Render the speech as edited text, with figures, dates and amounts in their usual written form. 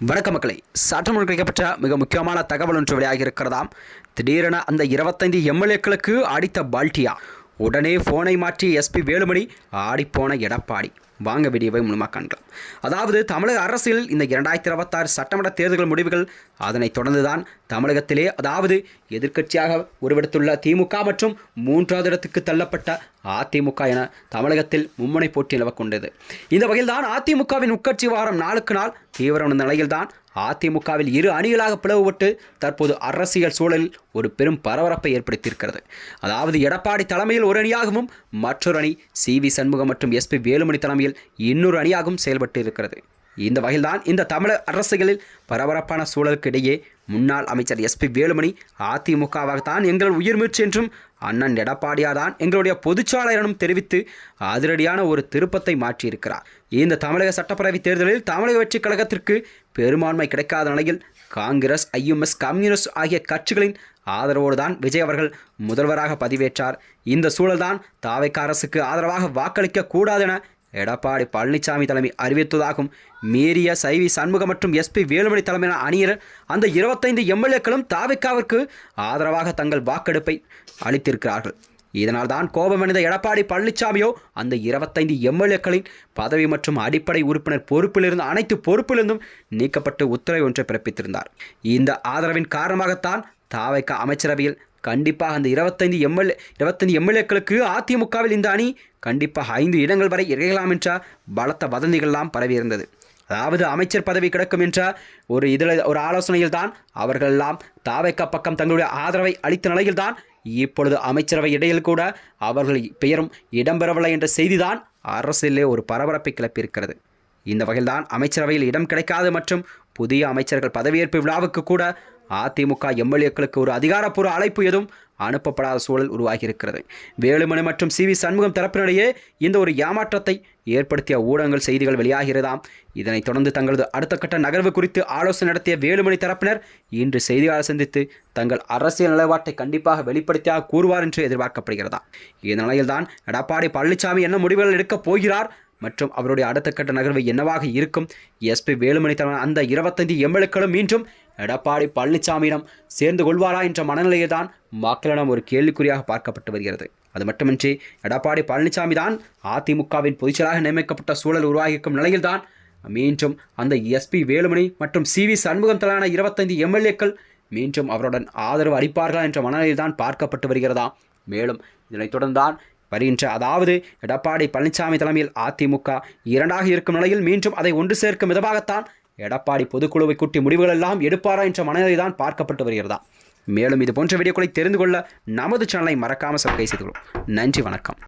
வணக்க மக்களை, சட்டமன்ற கிடைக்கப்பட்ட மிக முக்கியமான தகவல் ஒன்று வெளியாகி இருக்கிறதாம். திடீரென அந்த 25 எம்எல்ஏக்களுக்கு அடித்த பால்டியா. உடனே போனை மாற்றி எஸ்பி வேலுமணி, ஆடிப்போன எடப்பாடி. வாங்க வீடியோவை முழுமையாக காண்கலாம். அதாவது தமிழக அரசியல் இந்த 2026 சட்டமன்ற தேர்தல் முடிவுகள், அதனைத் தொடர்ந்துதான் தமிழகத்திலே அதாவது எதிர்க்கட்சியாக உருவெடுத்துள்ள திமுக மற்றும் 3வது இடத்துக்கு தள்ளப்பட்ட அதிமுக என தமிழகத்தில் மும்முனை போட்டி நிலவ கொண்டது. இந்த வகையில் தான் அதிமுகவின் உட்கட்சி வாரம் நாளுக்கு நாள் தீவிரமான நிலையில்தான் அதிமுகவில் இரு அணிகளாக பிளவுபட்டு தற்போது அரசியல் சூழலில் ஒரு பெரும் பரபரப்பை ஏற்படுத்தியிருக்கிறது. அதாவது எடப்பாடி தலைமையில் ஒரு அணியாகவும் மற்றொரு அணி CV சண்முகம் மற்றும் SP வேலுமணி தலைமையில் இன்னொரு அணியாகவும் செயல்பட்டு இருக்கிறது. இந்த வகையில்தான் இந்த தமிழக அரசியலில் பரபரப்பான சூழலுக்கு இடையே முன்னாள் அமைச்சர் SP வேலுமணி அதிமுகவாகத்தான் எங்கள் உயிர் மூச்சு என்றும் அண்ணன் எடப்பாடியார் தான் எங்களுடைய பொதுச்சாளர் எனவும் தெரிவித்து அதிரடியான ஒரு திருப்பத்தை மாற்றியிருக்கிறார். இந்த தமிழக சட்டப்பேரவை தேர்தலில் தமிழக வெற்றிக் கழகத்திற்கு பெரும்பான்மை கிடைக்காத நிலையில் காங்கிரஸ், IMS, கம்யூனிஸ்ட் ஆகிய கட்சிகளின் ஆதரவோடு தான் விஜய் அவர்கள் முதல்வராக பதவியேற்றார். இந்த சூழல்தான் தாவேக அரசுக்கு ஆதரவாக வாக்களிக்க கூடாது என எடப்பாடி பழனிசாமி தலைமை அறிவித்ததாகவும் மீறிய CV சண்முகம் மற்றும் SP வேலுமணி தலைமையிலான அணியினர் அந்த 25 எம்எல்ஏக்களும் தாவேகாவிற்கு ஆதரவாக தங்கள் வாக்கெடுப்பை அளித்திருக்கிறார்கள். இதனால் தான் கோபமடைந்த எடப்பாடி பழனிசாமியோ அந்த 25 எம்எல்ஏக்களின் பதவி மற்றும் அடிப்படை உறுப்பினர் பொறுப்பிலிருந்து அனைத்து பொறுப்பிலிருந்தும் நீக்கப்பட்டு உத்தரவு ஒன்றை பிறப்பித்திருந்தார். இந்த ஆதரவின் காரணமாகத்தான் தாவேக அமைச்சரவையில் கண்டிப்பாக அந்த 25 எம்எல்ஏக்களுக்கு அதிமுகவில் இந்த அணி கண்டிப்பாக 5 இடங்கள் வரை இறையலாம் என்ற பலத்த வதந்திகள்லாம் பரவியிருந்தது. அதாவது அமைச்சர் பதவி கிடைக்கும் என்ற ஒரு ஆலோசனையில் தான் அவர்களெல்லாம் தாவேக பக்கம் தங்களுடைய ஆதரவை அளித்த நிலையில்தான் இப்பொழுது அமைச்சரவை இடையில் கூட அவர்கள் பெயரும் இடம்பெறவில்லை என்ற செய்திதான் அரசியலே ஒரு பரபரப்பை கிளப்பியிருக்கிறது. இந்த வகையில்தான் அமைச்சரவையில் இடம் கிடைக்காது மற்றும் புதிய அமைச்சர்கள் பதவியேற்பு விழாவுக்கு கூட அதிமுக எம்எல்ஏக்களுக்கு ஒரு அதிகாரப்பூர்வ அழைப்பு எதுவும் அனுப்பப்படாத சூழல் உருவாகியிருக்கிறது. வேலுமணி மற்றும் CV சண்முகம் தரப்பினிடையே இந்த ஒரு ஏமாற்றத்தை ஏற்படுத்திய ஊடகங்கள் செய்திகள் வெளியாகிறதாம். இதனைத் தொடர்ந்து தங்களது அடுத்த கட்ட நகர்வு குறித்து ஆலோசனை நடத்திய வேலுமணி தரப்பினர் இன்று செய்தியாளர் சந்தித்து தங்கள் அரசியல் நிலைப்பாட்டை கண்டிப்பாக வெளிப்படுத்தியாக கூறுவார் என்று எதிர்பார்க்கப்படுகிறதா. இந்த நிலையில்தான் எடப்பாடி பழனிசாமி என்ன முடிவுகள் எடுக்கப் போகிறார் மற்றும் அவருடைய அடுத்த கட்ட நகர்வு என்னவாக இருக்கும், SP வேலுமணி தலைமையிலான அந்த 25 எம்எல்ஏக்களும் மீண்டும் எடப்பாடி பழனிசாமியிடம் சேர்ந்து கொள்வாரா என்ற மனநிலையில் தான் மக்களிடம் ஒரு கேள்விக்குறியாக பார்க்கப்பட்டு வருகிறது. அது மட்டுமின்றி எடப்பாடி பழனிசாமி தான் அதிமுகவின் பொதுச்செயலாளராக நியமிக்கப்பட்ட சூழல் உருவாகியிருக்கும் நிலையில்தான் மீண்டும் அந்த SP வேலுமணி மற்றும் CV சண்முகம் தலைமையிலான 25 எம்எல்ஏக்கள் மீண்டும் அவருடன் ஆதரவு அளிப்பார்களா என்ற மனநிலையில் தான் பார்க்கப்பட்டு வருகிறதா. மேலும் இதனைத் தொடர்ந்தான் வருகின்ற அதாவது எடப்பாடி பழனிசாமி தலைமையில் அதிமுக 2ஆக இருக்கும் நிலையில் மீண்டும் அதை ஒன்று சேர்க்கும் விதமாகத்தான் எடப்பாடி பொதுக்குழுவை கூட்டி முடிவுகள் எல்லாம் எடுப்பாரா என்ற மனநிலை தான் பார்க்கப்பட்டு வருகிறதா. மேலும் இது போன்ற வீடியோக்களை தெரிந்து கொள்ள நமது சேனலை மறக்காமல் சப்ஸ்கிரைப் செய்து கொள்ளும். நன்றி, வணக்கம்.